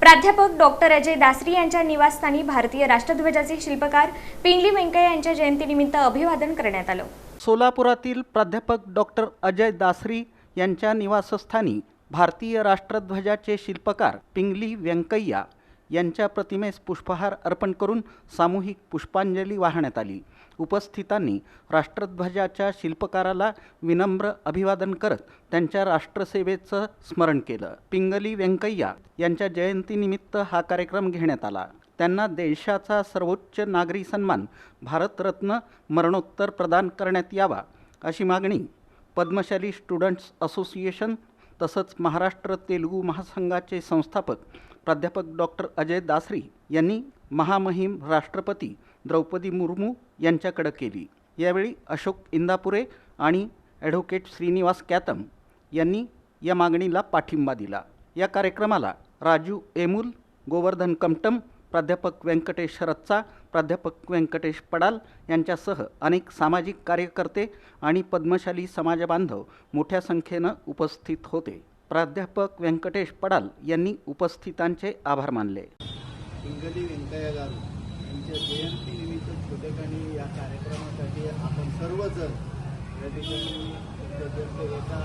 प्राध्यापक डॉक्टर अजय दासरी यांच्या निवासस्थानी भारतीय राष्ट्रध्वजाचे शिल्पकार पिंगली व्यंकय्या यांच्या जयंतीनिमित्त अभिवादन करण्यात आलं। सोलापुरातील प्राध्यापक डॉक्टर अजय दासरी यांच्या निवासस्थानी भारतीय राष्ट्रध्वजाचे शिल्पकार पिंगली व्यंकय्या यांच्या प्रतिमेस पुष्पहार अर्पण करून सामूहिक पुष्पांजली वाहण्यात आली। उपस्थितांनी राष्ट्रध्वजाच्या शिल्पकाराला विनम्र अभिवादन करत त्यांच्या राष्ट्रसेवेचं स्मरण केलं। पिंगली व्यंकय्या यांच्या जयंतीनिमित्त हा कार्यक्रम घेण्यात आला। त्यांना देशाचा सर्वोच्च नागरी सन्मान भारतरत्न मरणोत्तर प्रदान करण्यात यावा अशी मागणी पद्मशाली स्टुडंट्स असोसिएशन तसंच महाराष्ट्र तेलुगू महासंघाचे संस्थापक प्राध्यापक डॉक्टर अजय दासरी यांनी महामहिम राष्ट्रपती द्रौपदी मुर्मू यांच्याकडे केली। यावेळी अशोक इंदापुरे आणि ॲडव्होकेट श्रीनिवास कॅतम यांनी या मागणीला पाठिंबा दिला। या कार्यक्रमाला राजू एमुल, गोवर्धन कमटम, प्राध्यापक व्यंकटेश रच्चा, प्राध्यापक व्यंकटेश पडाल यांच्यासह अनेक सामाजिक कार्यकर्ते आणि पद्मशाली समाजबांधव मोठ्या संख्येनं उपस्थित होते। प्राध्यापक व्यंकटेश पडाल यांनी उपस्थितांचे आभार मानले। पिंगली व्यंकय्या गारू यांच्या जयंतीनिमित्त छोटेखानी या कार्यक्रमासाठी आपण सर्वजण या ठिकाणी एका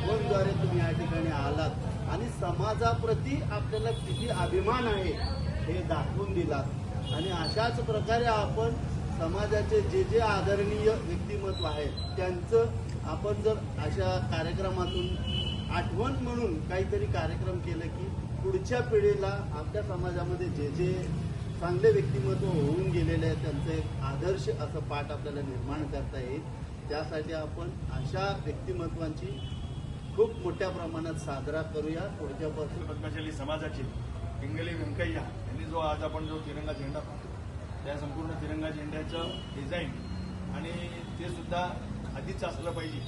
फोनद्वारे तुम्ही या ठिकाणी आलात आणि समाजाप्रती आपल्याला किती अभिमान आहे हे दाखवून दिलात। आणि अशाच प्रकारे आपण समाजाचे जे आदरणीय व्यक्तिमत्व आहेत त्यांचं आपण जर अशा कार्यक्रमातून आठवण म्हणून काहीतरी कार्यक्रम केलं की पुढच्या पिढीला आपल्या समाजामध्ये जे चांगले व्यक्तिमत्व होऊन गेलेले आहेत त्यांचं एक आदर्श असं पाठ आपल्याला निर्माण करता येईल। त्यासाठी आपण अशा व्यक्तिमत्वांची खूप मोठ्या प्रमाणात साजरा करूया। पुढच्यापासून पद्मशाली समाजाचे पिंगली व्यंकय्या यांनी जो आज आपण जो तिरंगा झेंडा पाहतो त्या संपूर्ण तिरंगा झेंड्याचं डिझाईन आणि ते सुद्धा आधीच असलं पाहिजे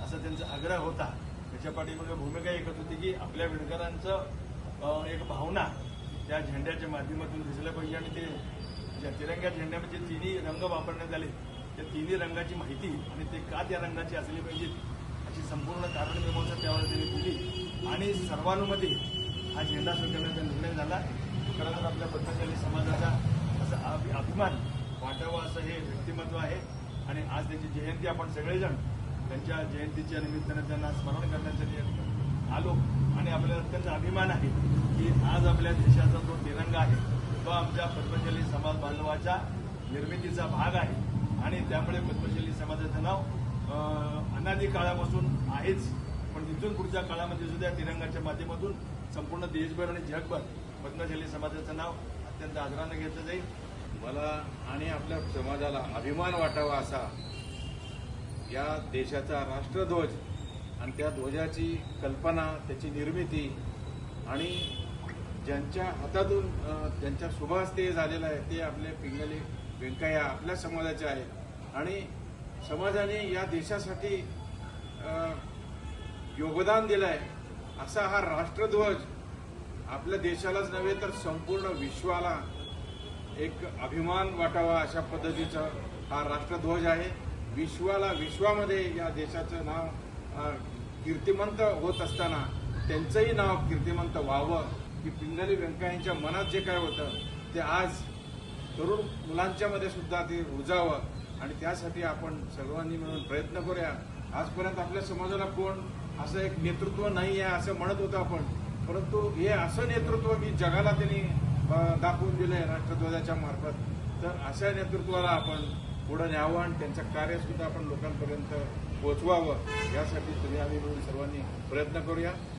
असा त्यांचा आग्रह होता। त्याच्या पाठीमागे भूमिका एकच होती की आपल्या विणकरांचं एक भावना त्या झेंड्याच्या माध्यमातून दिसल्या पाहिजे आणि ते ज्या तिरंगा झेंड्यामध्ये तिन्ही रंग वापरण्यात आले त्या तिन्ही रंगाची माहिती आणि ते का त्या रंगाची असली पाहिजेत अशी संपूर्ण कारणमीमांसा त्यावेळेला त्यांनी दिली आणि सर्वानुमते हा झेंडा स्वीकारण्याचा निर्णय झाला। खरं तर आपल्या पद्मशाली समाजाचा असा अभिमान वाटावा असं हे व्यक्तिमत्व आहे आणि आज त्याची जयंती आपण सगळेजण त्यांच्या जयंतीच्या निमित्ताने त्यांना स्मरण करण्यासाठी आलो आणि आपल्याला अत्यंत अभिमान आहे की आज आपल्या देशाचा जो तिरंगा आहे तो आमच्या पद्मशाली समाज बांधवाच्या निर्मितीचा भाग आहे आणि त्यामुळे पद्मशाली समाजाचं नाव अनादी काळापासून आहेच, पण तिथून पुढच्या काळामध्ये सुद्धा तिरंगाच्या माध्यमातून संपूर्ण देशभर आणि जगभर पद्मशाली समाजाचं नाव अत्यंत आदराने घेतलं जाईल। मला आणि आपल्या समाजाला अभिमान वाटावा असा या देशाचा राष्ट्रध्वज आणि त्या ध्वजाची कल्पना त्याची निर्मिती आणि ज्यांच्या हातातून त्यांच्या शुभहस्ते झालेलं आहे ते आपले पिंगली व्यंकय्या आपल्या समाजाचे आहेत आणि समाजाने या देशासाठी योगदान दिलं आहे असा हा राष्ट्रध्वज आपल्या देशालाच नव्हे तर संपूर्ण विश्वाला एक अभिमान वाटावा अशा पद्धतीचा हा राष्ट्रध्वज आहे। विश्वामध्ये या देशाचं नाव कीर्तिमंत होत असताना त्यांचंही नाव कीर्तिमंत व्हावं की पिंगली व्यंकय्यांच्या मनात जे काय होतं ते आज तरुण मुलांच्या मध्ये सुद्धा ते रुजावं आणि त्यासाठी आपण सर्वांनी मिळून प्रयत्न करूया। आजपर्यंत आपल्या समाजाला कोण असं एक नेतृत्व नाही आहे असं म्हणत होतं आपण, परंतु हे असं नेतृत्व की जगाला त्यांनी दाखवून दिलंय राष्ट्रध्वजाच्या मार्फत। तर अशा नेतृत्वाला आपण पुढे न्यावं आणि त्यांचं कार्य सुद्धा आपण लोकांपर्यंत पोहोचवावं यासाठी तुम्ही आम्ही मिळून सर्वांनी प्रयत्न करूया।